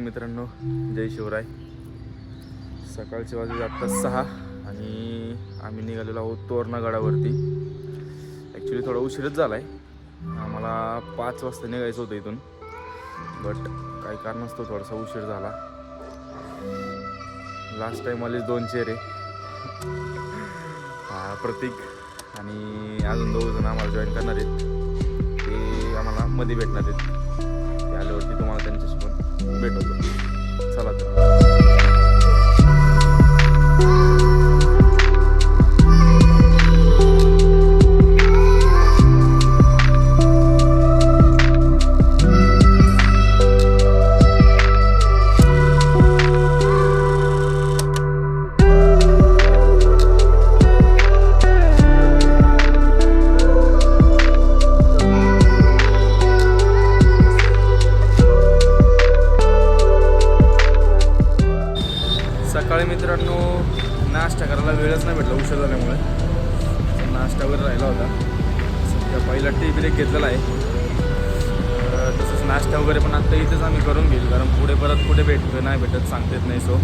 मित्रांनो, जय शिवराय. सकाळचे वाजले आत्ता 6 आणि आम्ही निघालेलो आहोत तोरणा गडावरती. ॲक्च्युली थोडा उशीरच झाला आहे. आम्हाला 5 वाजता निघायचं होतं इथून, बट काही कारणास्तव थोडासा उशीर झाला. लास्ट टाईम आले 2 चेहरे, प्रतीक आणि अजून 2 जण आम्हाला जॉईन करणार आहेत. ते आम्हाला मध्ये भेटणार आहेत. ते आल्यावरती तुम्हाला त्यांच्याशी पण भेटवतो. चला तर. सकाळी मित्रांनो नाश्ता करायला वेळच नाही भेटला उशीर झाल्यामुळे. नाश्ता वगैरे राहिला होता. सध्या पहिला टी ब्रेक घेतलेला आहे. तसंच नाश्ता वगैरे पण आत्ता इथंच आम्ही करून घेईल, कारण पुढे परत कुठे भेटतं नाही भेटत सांगता येत नाही. सो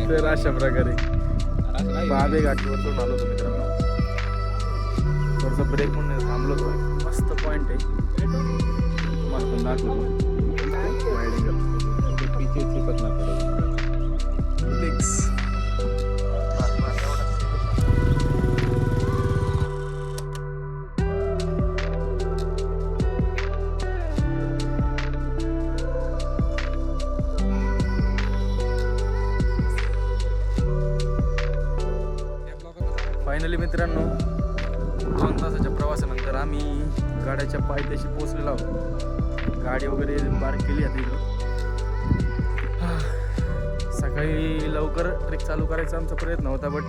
तर अशा प्रकारे बाबे घाटीवरतून आलो होतो मित्रांनो. थोडंसं ब्रेक म्हणून थांबलो होतो. मस्त पॉईंट आहे, तुम्हाला पण दाखवतो. फायनली मित्रांनो 2 तासाच्या प्रवासानंतर आम्ही गाड्याच्या पायथ्याशी पोहोचलेलो आहोत. गाडी वगैरे पार्क केली आता इकडं. सकाळी लवकर ट्रेक चालू करायचा आमचा प्रयत्न होता, बट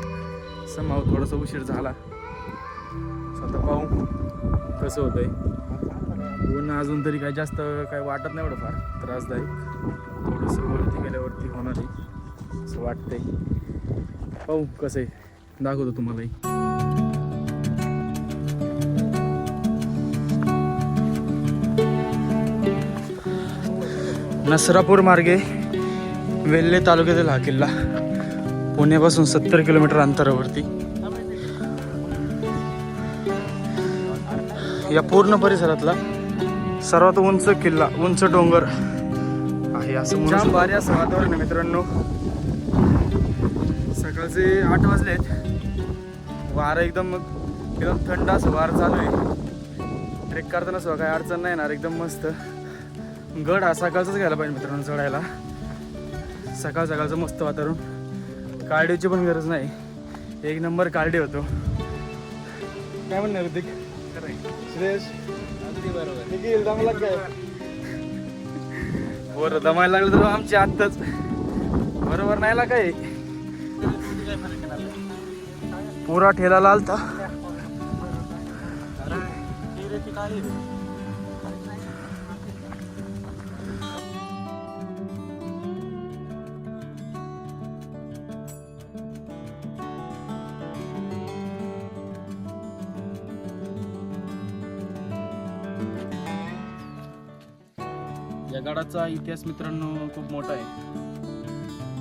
समहाव थोडासा उशीर झाला. स्वतः पाहू कसं होतंय. ऊन अजून तरी काही जास्त काय वाटत नाही, एवढं फार त्रासदायक. थोडंसं वरती गेल्यावरती होणार आहे असं वाटतंय. पाहू कसं आहे, दाखवतो तुम्हालाही. नसरापूर मार्गे वेल्हे तालुक्यातील हा किल्ला, पुण्यापासून 70 किलोमीटर अंतरावरती. या पूर्ण परिसरातला सर्वात उंच किल्ला, उंच डोंगर आहे असं जाम भारी असं वातावरण आहे मित्रांनो. सकाळचे 8 वाजले आहेत. वारं एकदम थंड असं वारं चालू आहे. ट्रेक करताना सुद्धा काही अडचण नाही येणार, एकदम मस्त. गड हा सकाळचाच घ्यायला पाहिजे मित्रांनो चढायला. सकाळ सकाळचं मस्त वातावरण. कार्डिओची पण गरज नाही, 1 नंबर कार्डिओ होतो. काय म्हणणार होते श्रेयस? अगदी बरोबर. निखिल दमला काय? बरं दमायला लागलं तर आमची आत्ताच बरोबर नाही लागा काय. पुरा ठेला आलता. या गडाचा इतिहास मित्रांनो खूप मोठा आहे.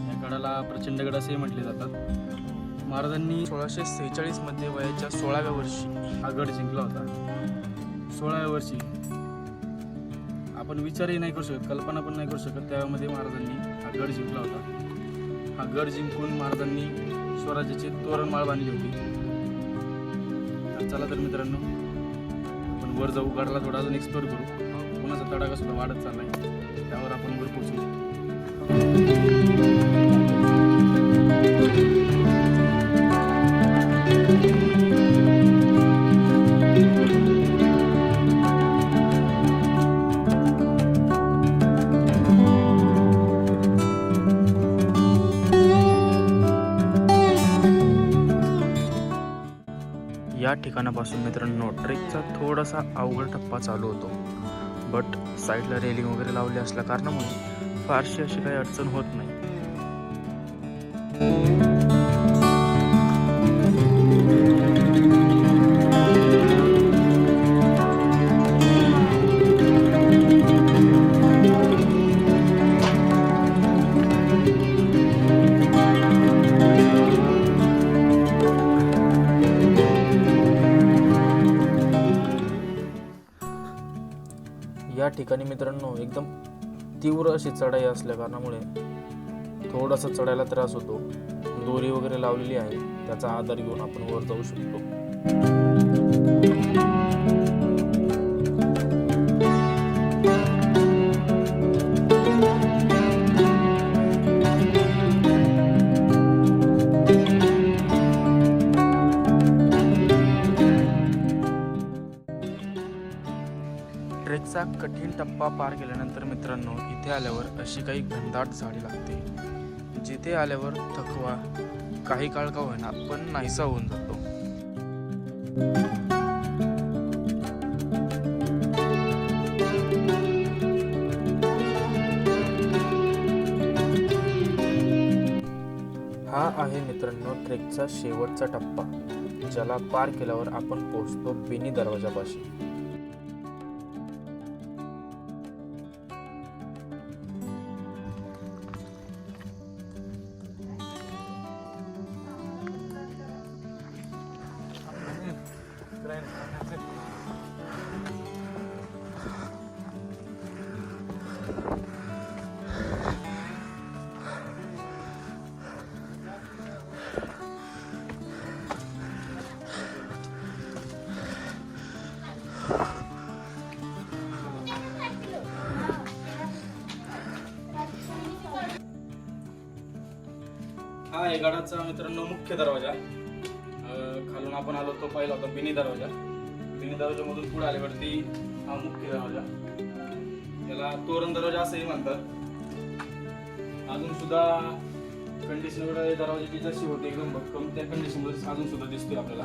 या गडाला प्रचंड गड असे म्हटले जातात. महाराजांनी 1646 मध्ये वयाच्या 16व्या वर्षी हा गड जिंकला होता. 16व्या वर्षी आपण विचारही नाही करू शकत, कल्पना पण नाही करू शकत, त्यामध्ये महाराजांनी हा गड जिंकला होता. हा गड जिंकून महाराजांनी स्वराज्याची तोरणमाळ बांधली होती. तर चला तर मित्रांनो आपण वर जाऊ, गडाला थोडा अजून एक्सप्लोर करू. कोणाचा तडाखा सुद्धा वाढत चाललाय, त्यावर आपण वर पोहोचू. या ठिकाणापासून मित्रांनो ट्रेकचा थोडासा अवघड टप्पा चालू होतो, बट साईडला रेलिंग वगैरे लावली असल्या कारणामुळे फारशी अशी काही अडचण होत नाही. या ठिकाणी मित्रांनो एकदम तीव्र अशी चढाई असल्या कारणामुळे थोडासा चढायला त्रास होतो. दोरी वगैरे लावलेली आहे, त्याचा आधार घेऊन आपण वर जाऊ शकतो. ट्रेकचा कठीण टप्पा पार केल्यानंतर मित्रांनो इथे आल्यावर अशी काही घनदाट झाडी लागते, जिथे आल्यावर थकवा काही काळ का होईना पण नाहीसा होऊन जातो. हा आहे मित्रांनो ट्रेकचा शेवटचा टप्पा, ज्याला पार केल्यावर आपण पोहोचतो बेनी दरवाजापाशी. हा आहे गडाचा मित्रांनो मुख्य दरवाजा. खालून आपण आलो तो पहिला होता बिनी दरवाजा. बिनी दरवाजामधून पुढे आल्यावरती हा मुख्य दरवाजा, याला तोरण दरवाजा असंही म्हणतात. अजून सुद्धा कंडिशन वगैरे दरवाजाची जशी होती एकदम भक्कम त्या कंडिशन मध्ये अजून सुद्धा दिसतोय आपल्याला.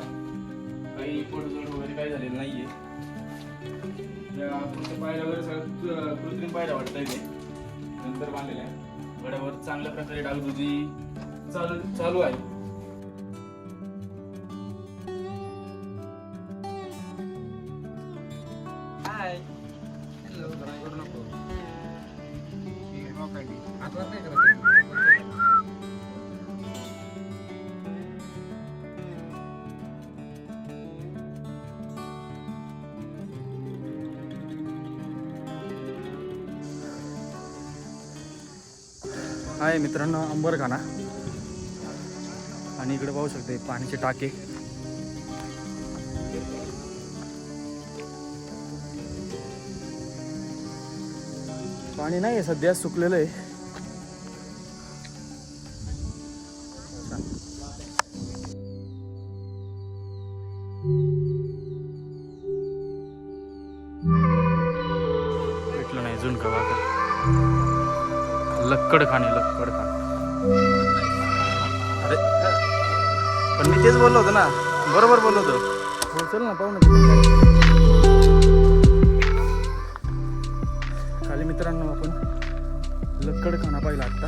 काही पडझड वगैरे काही झालेलं नाहीये. पायऱ्या वगैरे सगळं कृत्रिम पायऱ्या वाटत आहे, नंतर बांधलेल्या आहे. गडावर चांगल्या प्रकारे डागडुजी चालू आहे. हाय हॅलो करू नको आता नाही करत. आहे मित्रांनो अंबरखाना, आणि इकडे पाहू शकते पाण्याचे टाके. पाणी नाही आहे सध्या, सुकलेलं आहे. भेटलं नाही अजून का वाका. लक्कड खाणे. अरे पण मी तेच बोललो होतो ना, बरोबर बोललो होतो. हो चल ना, पाहू ना. खाली मित्रांनो आपण लक्कड खाना पाहिला. आता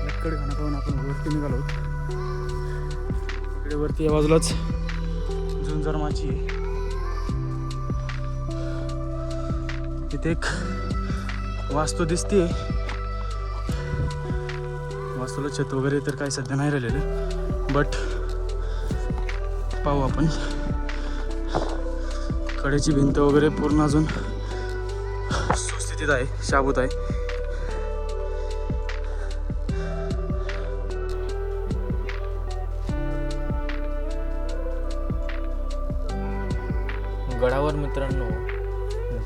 लक्कड खाना पाहून आपण वरती निघालो. इकडे वरती या बाजूलाच झुंजरमाची आहे. इथे एक वास्तू दिसते. वास्तूला छत वगैरे तर काही सध्या नाही राहिलेलं, बट पाहू आपण. कडेची भिंत वगैरे पूर्ण अजून सुस्थितीत आहे, शाबूत आहे. गडावर मित्रांनो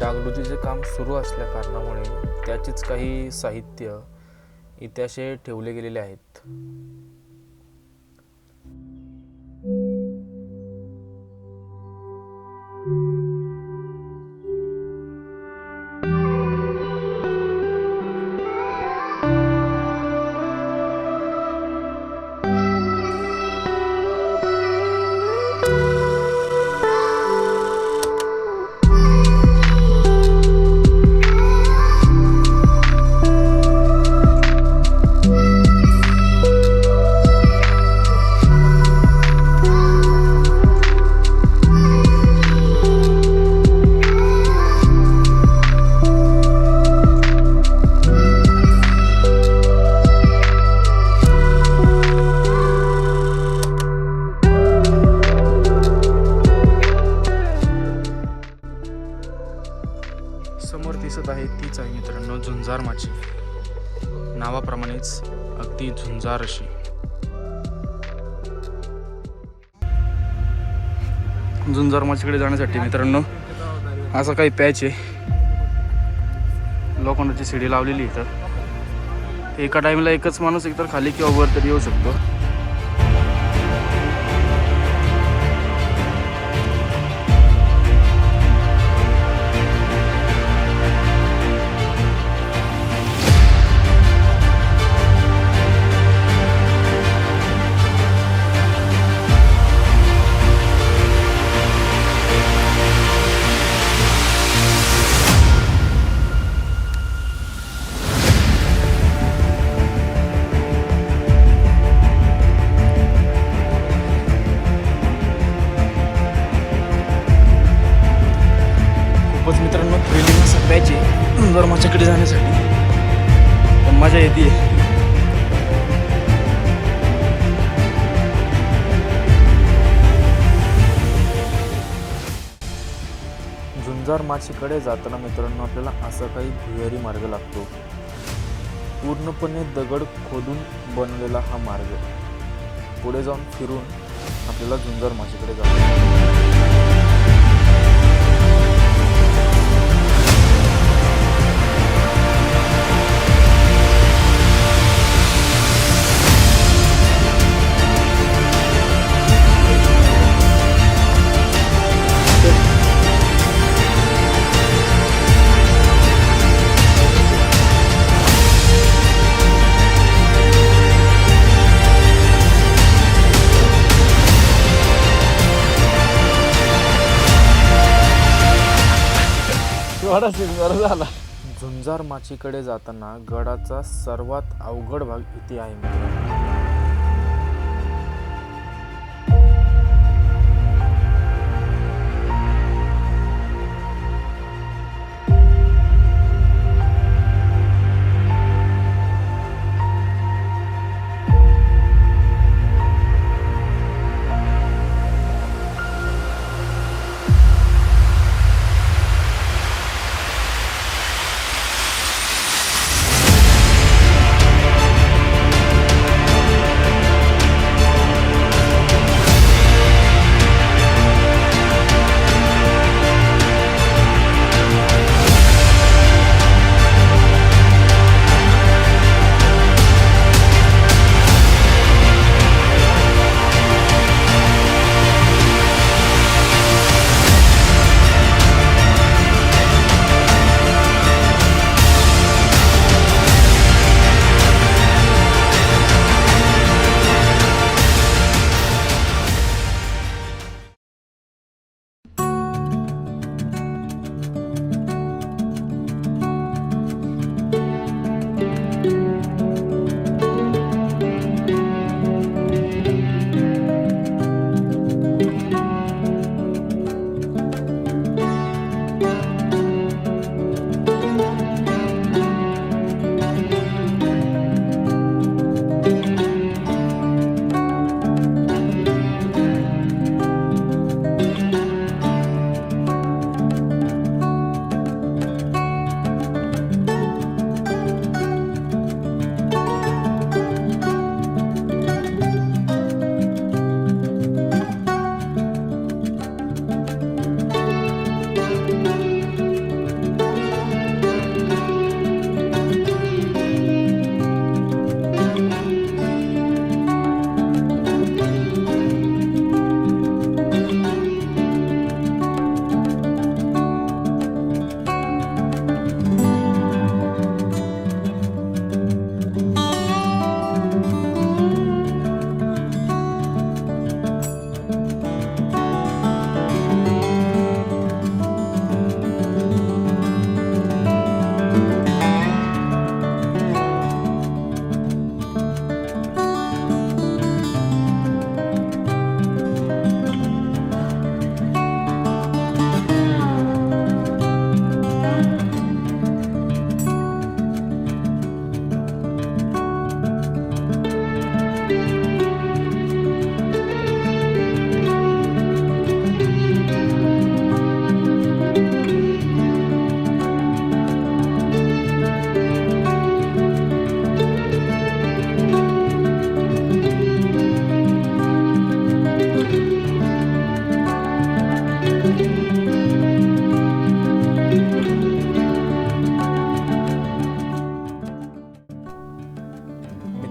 डागडुजीचे काम सुरू असल्या कारणामुळे त्याचेच काही साहित्य इथे असे ठेवले गेलेले आहेत. नावाप्रमाणेच अगदी झुंजार अशी. झुंजार माचीकडे जाण्यासाठी मित्रांनो असा काही पॅच आहे, लोखंडाची शिडी लावलेली इथं. एका टाइमला एकच माणूस एकतर खाली किंवा वर तरी येऊ शकतो. खूपच मित्रांनो थ्रिलिंग असा पॅच आहे झुंजार माचीकडे जाण्यासाठी, पण मजा येते. झुंजार माचीकडे जाताना मित्रांनो आपल्याला असा काही भुयारी मार्ग लागतो. पूर्णपणे दगड खोदून बनलेला हा मार्ग. पुढे जाऊन फिरून आपल्याला झुंजार माचीकडे जातो. झाला. झुंजार माचीकडे जाताना गडाचा सर्वात अवघड भाग इथे आहे मित्रांनो.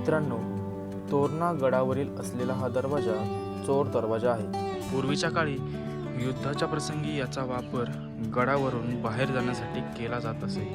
मित्रांनो, तोरणा गडावरील असलेला हा दरवाजा चोर दरवाजा आहे. पूर्वीच्या काळी युद्धाच्या प्रसंगी याचा वापर गडावरून बाहेर जाण्यासाठी केला जात असे.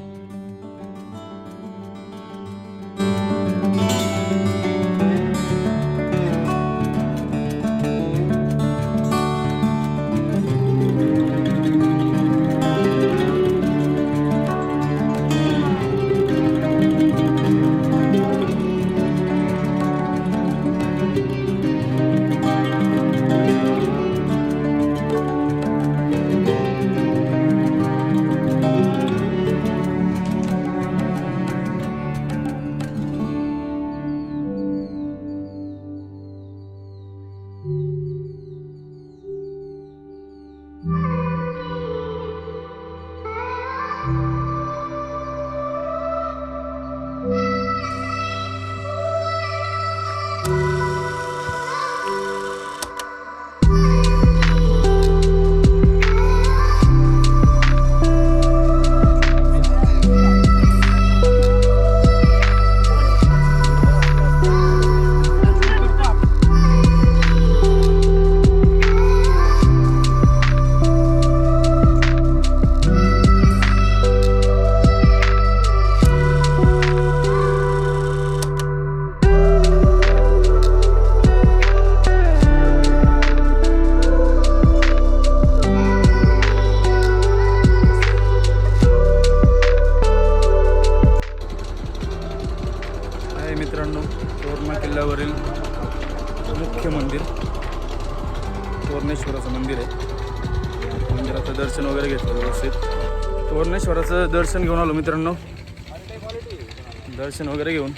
मित्रांनो, तोरणा किल्ल्यावरील मुख्य मंदिर तोरणेश्वराचं मंदिर आहे. मंदिराचं दर्शन वगैरे घेतलं व्यवस्थित. तोरणेश्वराचं दर्शन घेऊन आलो मित्रांनो. दर्शन वगैरे घेऊन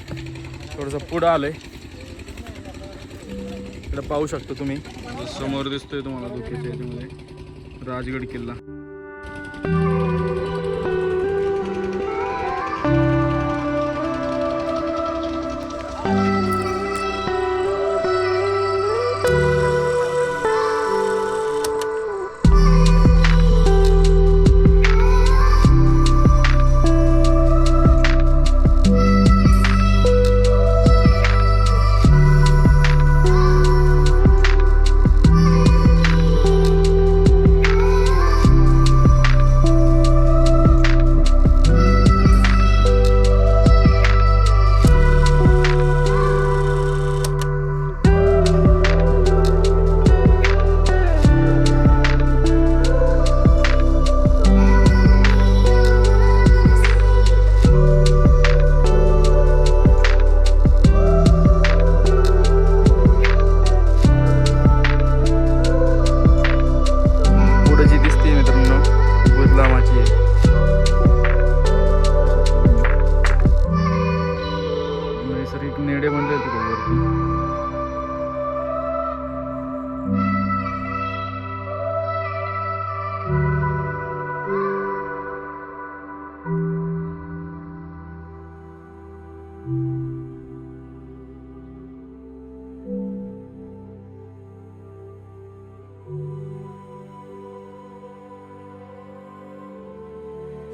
थोडंसं पुढं आलंय. इकडं पाहू शकता तुम्ही, समोर दिसतोय तुम्हाला धुक्याच्या याच्यामध्ये राजगड किल्ला.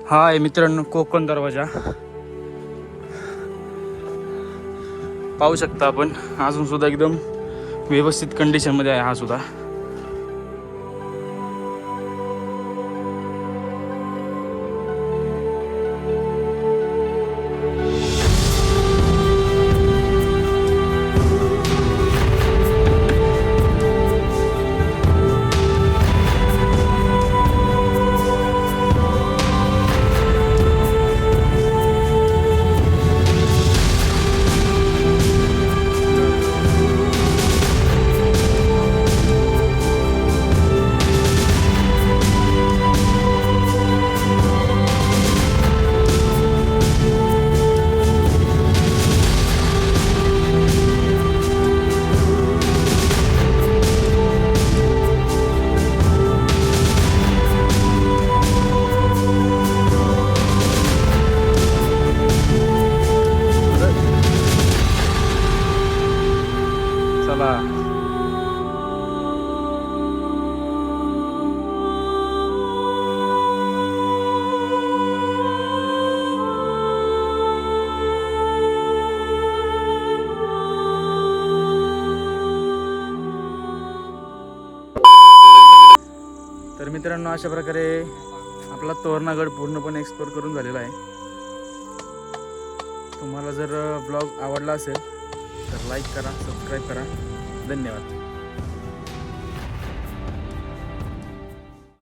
हा आहे मित्रांनो कोकण दरवाजा. पाहू शकता आपण, अजून सुद्धा एकदम व्यवस्थित कंडिशन मध्ये आहे हा सुद्धा. तर मित्रांनो अशा प्रकारे आपला तोरणागड पूर्णपणे एक्सप्लोर करून झालेला आहे. तुम्हाला जर ब्लॉग आवडला असेल तर लाईक करा, सबस्क्राईब करा. धन्यवाद.